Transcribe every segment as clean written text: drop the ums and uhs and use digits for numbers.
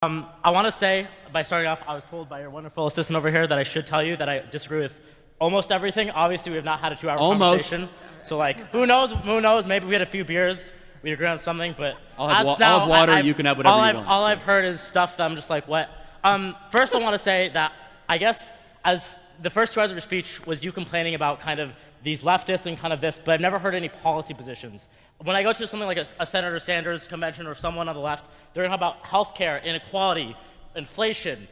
I want to say, by starting off, I was told by your wonderful assistant over here that I should tell you that I disagree with almost everything. Obviously, we have not had a 2-hour conversation. So, like, who knows? Who knows? Maybe we had a few beers. We agree on something, but I'll have water. You can have whatever you want. All I've heard is stuff that I'm just like, what? First, I want to say that I guess as the first 2 hours of your speech was you complaining about kind of these leftists and kind of this, but I've never heard any policy positions. When I go to something like a Senator Sanders convention or someone on the left, they're going to talk about healthcare, inequality, inflation,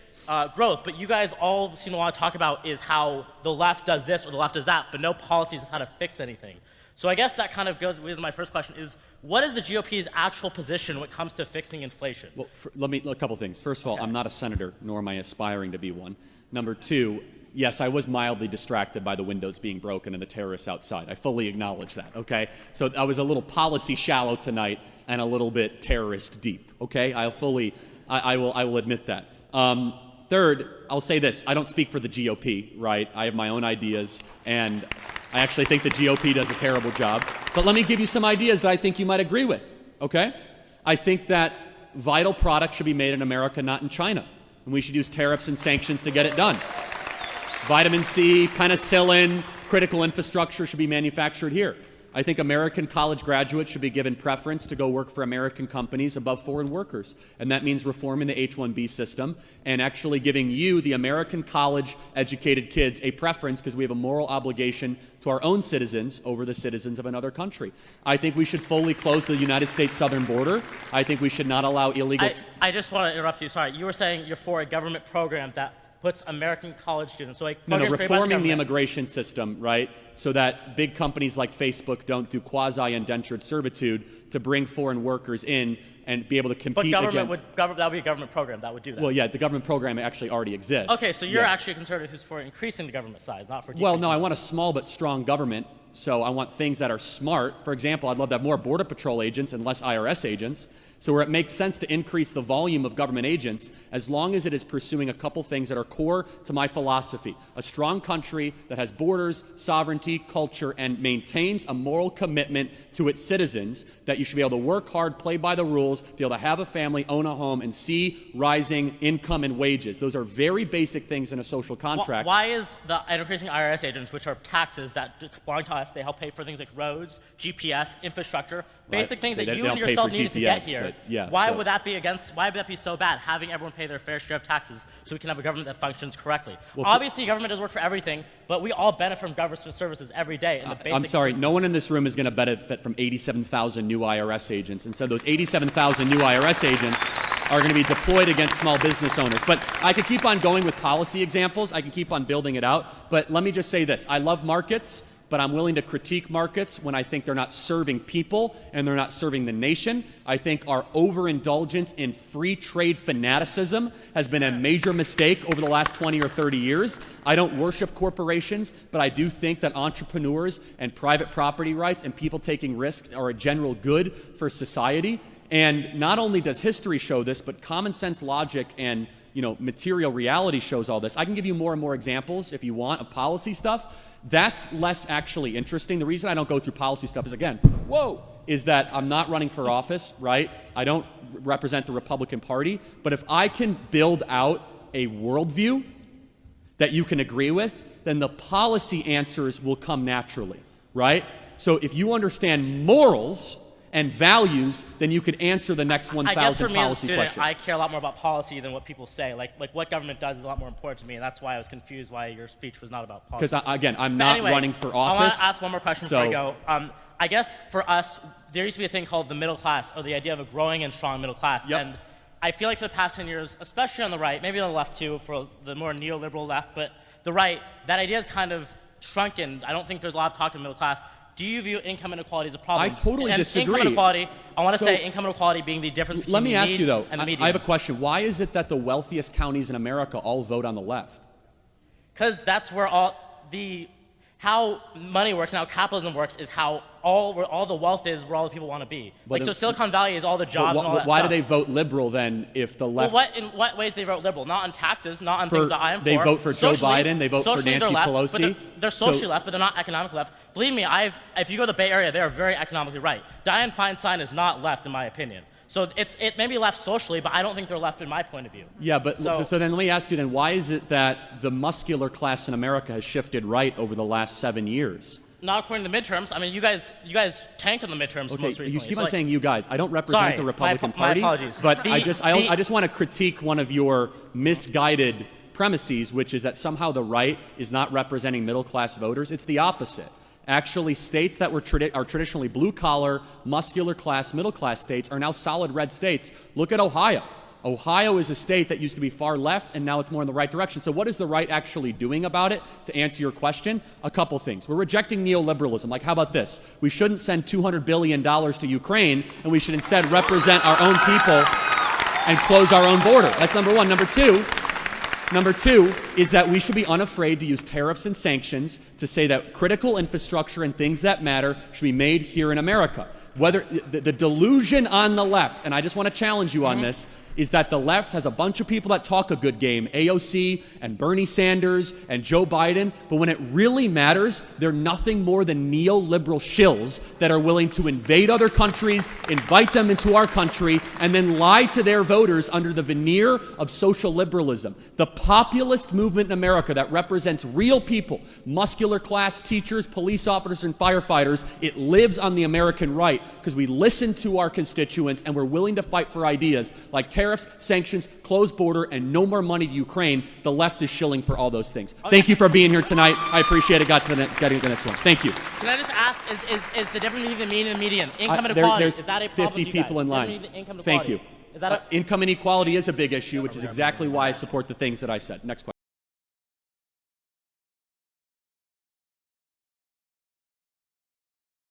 growth, but you guys all seem to want to talk about is how the left does this or the left does that, but no policies of how to fix anything. So I guess that kind of goes with my first question is, what is the GOP's actual position when it comes to fixing inflation? Well, a couple things. First of all, I'm not a senator, nor am I aspiring to be one. Number two, yes, I was mildly distracted by the windows being broken and the terrorists outside. I fully acknowledge that, okay? So I was a little policy shallow tonight and a little bit terrorist deep, okay? I will admit that. Third, I'll say this. I don't speak for the GOP, right? I have my own ideas, and I actually think the GOP does a terrible job. But let me give you some ideas that I think you might agree with, okay? I think that vital products should be made in America, not in China. And we should use tariffs and sanctions to get it done. Vitamin C, penicillin, critical infrastructure should be manufactured here. I think American college graduates should be given preference to go work for American companies above foreign workers. And that means reforming the H-1B system and actually giving you, the American college-educated kids, a preference because we have a moral obligation to our own citizens over the citizens of another country. I think we should fully close the United States southern border. I think we should not allow illegal... I just want to interrupt you. Sorry. You were saying you're for a government program that puts American college students. So like reforming the immigration system, right? So that big companies like Facebook don't do quasi-indentured servitude to bring foreign workers in and be able to compete. But that would be a government program that would do that. Well, yeah, the government program actually already exists. Okay, so you're actually a conservative who's for increasing the government size, not for decreasing. Well, no, I want a small but strong government. So I want things that are smart. For example, I'd love to have more Border Patrol agents and less IRS agents. So where it makes sense to increase the volume of government agents as long as it is pursuing a couple things that are core to my philosophy. A strong country that has borders, sovereignty, culture, and maintains a moral commitment to its citizens, that you should be able to work hard, play by the rules, be able to have a family, own a home, and see rising income and wages. Those are very basic things in a social contract. Why is the increasing IRS agents, which are taxes that belong to us, they help pay for things like roads, GPS, infrastructure, basic things that you and yourself needed to get here. Yeah, why would that be so bad, having everyone pay their fair share of taxes so we can have a government that functions correctly? Well, obviously, government does work for everything, but we all benefit from government services every day. I'm sorry, no one in this room is going to benefit from 87,000 new IRS agents. Instead, those 87,000 new IRS agents are going to be deployed against small business owners. But I could keep on going with policy examples. I can keep on building it out. But let me just say this. I love markets, but I'm willing to critique markets when I think they're not serving people and they're not serving the nation. I think our overindulgence in free trade fanaticism has been a major mistake over the last 20 or 30 years. I don't worship corporations, but I do think that entrepreneurs and private property rights and people taking risks are a general good for society. And not only does history show this, but common sense logic and material reality shows all this. I can give you more and more examples if you want of policy stuff. That's less actually interesting. The reason I don't go through policy stuff is, again, is that I'm not running for office, right? I don't represent the Republican Party. But if I can build out a worldview that you can agree with, then the policy answers will come naturally, right? So if you understand morals and values, then you could answer the next 1,000 policy questions. I guess for me as a student, I care a lot more about policy than what people say. Like what government does is a lot more important to me, and that's why I was confused why your speech was not about policy. Because, again, I'm not running for office. I want to ask one more question before I go. I guess for us, there used to be a thing called the middle class, or the idea of a growing and strong middle class. Yep. And I feel like for the past 10 years, especially on the right, maybe on the left too, for the more neoliberal left, but the right, that idea is kind of shrunken. I don't think there's a lot of talk in the middle class. Do you view income inequality as a problem? I totally disagree. Income inequality, I want to say income inequality being the difference between the need and the median. I have a question. Why is it that the wealthiest counties in America all vote on the left? Because that's where how money works and how capitalism works is how where all the wealth is, where all the people want to be. So Silicon Valley is all the jobs and all that Why stuff. do they vote liberal then if the left... Well, in what ways they vote liberal? Not on taxes, not on things that I am for. They vote for Joe Biden, they vote for Nancy Pelosi. They're socially left, but they're not economically left. Believe me, if you go to the Bay Area, they are very economically right. Dianne Feinstein is not left, in my opinion. So it may be left socially, but I don't think they're left in my point of view. Yeah, but so then let me ask you then, why is it that the muscular class in America has shifted right over the last 7 years? Not according to the midterms. I mean, you guys tanked on the midterms most recently. You keep on saying you guys. I don't represent the Republican Party. My apologies. But I just want to critique one of your misguided premises, which is that somehow the right is not representing middle-class voters. It's the opposite. Actually, states that are traditionally blue-collar, muscular class, middle-class states are now solid red states. Look at Ohio. Ohio is a state that used to be far left, and now it's more in the right direction. So what is the right actually doing about it? To answer your question, a couple things. We're rejecting neoliberalism. Like, how about this? We shouldn't send $200 billion to Ukraine, and we should instead represent our own people and close our own border. That's number one. Number two is that we should be unafraid to use tariffs and sanctions to say that critical infrastructure and things that matter should be made here in America. Whether the delusion on the left, and I just want to challenge you on this, is that the left has a bunch of people that talk a good game, AOC and Bernie Sanders and Joe Biden, but when it really matters, they're nothing more than neoliberal shills that are willing to invade other countries, invite them into our country, and then lie to their voters under the veneer of social liberalism. The populist movement in America that represents real people, muscular class teachers, police officers, and firefighters, it lives on the American right because we listen to our constituents and we're willing to fight for ideas like tariffs, sanctions, closed border, and no more money to Ukraine. The left is shilling for all those things. Okay. Thank you for being here tonight. I appreciate it. Getting to the next one. Thank you. Can I just ask, is the difference between the mean and the median income inequality, there's is that a problem 50 with you people guys? in line. Income Thank you. Is that income inequality is a big issue, which is exactly why I support the things that I said. Next question.